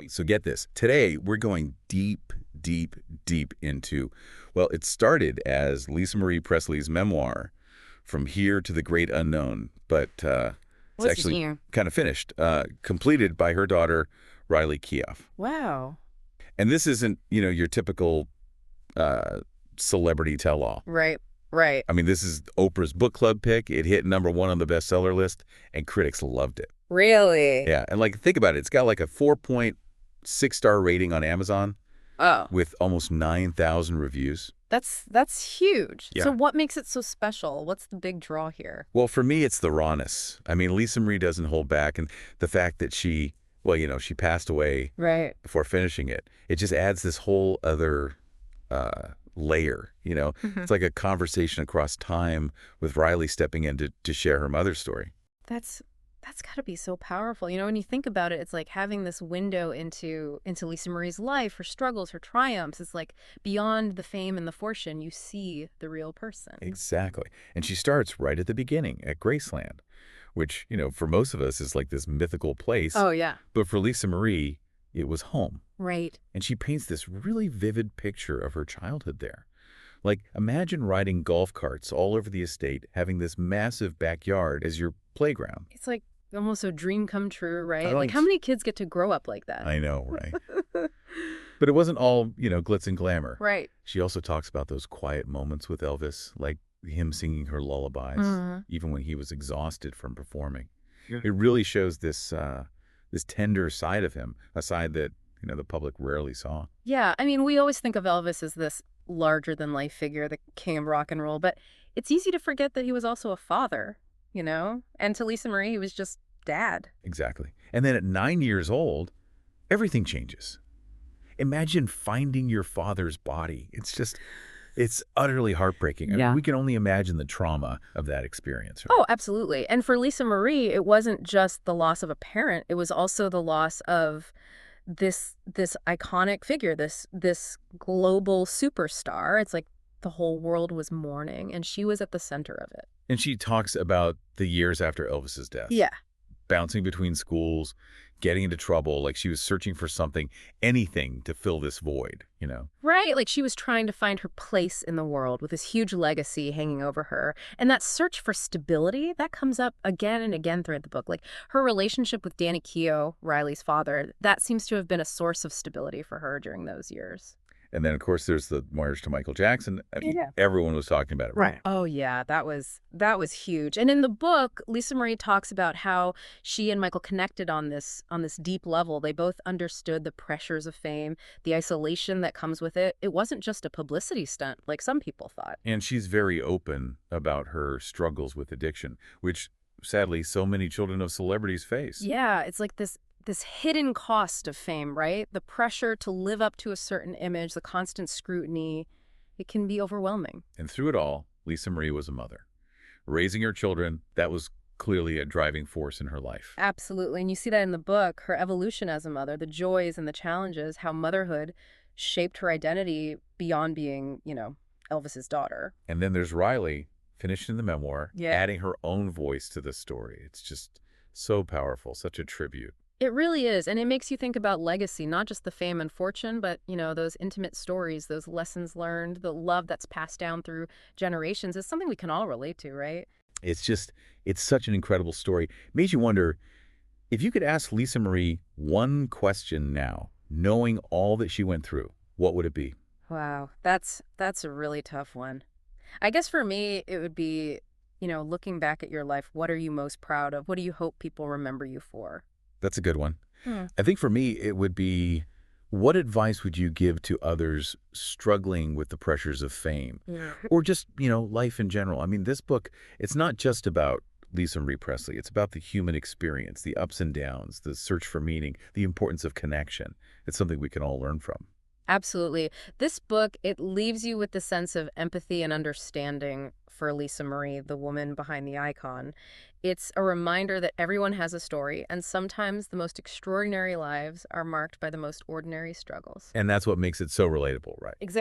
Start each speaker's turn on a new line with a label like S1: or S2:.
S1: So get this. Today, we're going deep, deep, deep into, well, it started as Lisa Marie Presley's memoir, From Here to the Great Unknown, but it's
S2: What's his
S1: actually
S2: name?
S1: kind of finished, completed by her daughter, Riley Keough.
S2: Wow.
S1: And this isn't, your typical uh, celebrity tell-all.
S2: Right, right.
S1: I mean, this is Oprah's book club pick. It hit #1 on the bestseller list, and critics loved it.
S2: Really?
S1: Yeah, and think about it. It's got like a 4.6-star rating on Amazon
S2: Oh,
S1: with almost 9,000 reviews.
S2: that's huge. So
S1: Yeah.
S2: what makes it so special? What's the big draw here?
S1: Well, for me, it's the rawness. I mean, Lisa Marie doesn't hold back, and the fact that she passed away
S2: Right.
S1: before finishing it, it just adds this whole other layer.
S2: Hmm.
S1: It's like a conversation across time with Riley stepping in to share her mother's story.
S2: That's that's got to be so powerful. When you think about it, it's like having this window into Lisa Marie's life, her struggles, her triumphs. It's like beyond the fame and the fortune, you see the real person.
S1: Exactly. And she starts right at the beginning at Graceland, which, for most of us is like this mythical place.
S2: Oh, yeah.
S1: But for Lisa Marie, it was home.
S2: Right.
S1: And she paints this really vivid picture of her childhood there. Like, imagine riding golf carts all over the estate, having this massive backyard as your playground.
S2: It's like almost a dream come true, right?
S1: Oh,
S2: Like how many kids get to grow up like that?
S1: I know, right? But it wasn't all, glitz and glamour.
S2: Right.
S1: She also talks about those quiet moments with Elvis, like him singing her lullabies,
S2: Mhm.
S1: even when he was exhausted from performing.
S3: Yeah.
S1: It really shows this tender side of him, a side that, the public rarely saw.
S2: Yeah, I mean, we always think of Elvis as this larger than life figure, the king of rock and roll, but it's easy to forget that he was also a father, you know? And to Lisa Marie, he was just dad.
S1: Exactly. And then at 9 years old, everything changes. Imagine finding your father's body. It's utterly heartbreaking. I mean,
S2: Yeah.
S1: we can only imagine the trauma of that experience. Right?
S2: Oh, absolutely. And for Lisa Marie, it wasn't just the loss of a parent, it was also the loss of this iconic figure, this global superstar. It's like the whole world was mourning and she was at the center of it.
S1: And she talks about the years after Elvis's death.
S2: Yeah.
S1: Bouncing between schools, getting into trouble, like she was searching for something, anything to fill this void.
S2: Right, like she was trying to find her place in the world with this huge legacy hanging over her. And that search for stability, that comes up again and again throughout the book. Like her relationship with Danny Keough, Riley's father, that seems to have been a source of stability for her during those years.
S1: And then, of course, there's the marriage to Michael Jackson. I mean,
S2: Yeah.
S1: everyone was talking about it.
S3: Right.
S2: Oh yeah, that was huge. And in the book, Lisa Marie talks about how she and Michael connected on this deep level. They both understood the pressures of fame, the isolation that comes with it. It wasn't just a publicity stunt like some people thought.
S1: And she's very open about her struggles with addiction, which sadly so many children of celebrities face.
S2: Yeah, it's like this hidden cost of fame, right? The pressure to live up to a certain image, the constant scrutiny, it can be overwhelming.
S1: And through it all, Lisa Marie was a mother. Raising her children, that was clearly a driving force in her life.
S2: Absolutely. And you see that in the book, her evolution as a mother, the joys and the challenges, how motherhood shaped her identity beyond being, Elvis's daughter.
S1: And then there's Riley, finished in the memoir,
S2: Yeah.
S1: adding her own voice to the story. It's just so powerful, such a tribute.
S2: It really is. And it makes you think about legacy, not just the fame and fortune, but, those intimate stories, those lessons learned, the love that's passed down through generations is something we can all relate to, right?
S1: It's such an incredible story. Made you wonder, if you could ask Lisa Marie one question now, knowing all that she went through, what would it be?
S2: Wow, that's a really tough one. I guess for me, it would be, looking back at your life, what are you most proud of? What do you hope people remember you for?
S1: That's a good one.
S2: Hmm.
S1: I think for me, it would be, what advice would you give to others struggling with the pressures of fame
S2: Yeah.
S1: or just, life in general? I mean, this book, it's not just about Lisa Marie Presley. It's about the human experience, the ups and downs, the search for meaning, the importance of connection. It's something we can all learn from.
S2: Absolutely. This book, it leaves you with the sense of empathy and understanding for Lisa Marie, the woman behind the icon. It's a reminder that everyone has a story, and sometimes the most extraordinary lives are marked by the most ordinary struggles.
S1: And that's what makes it so relatable, right?
S2: Exactly.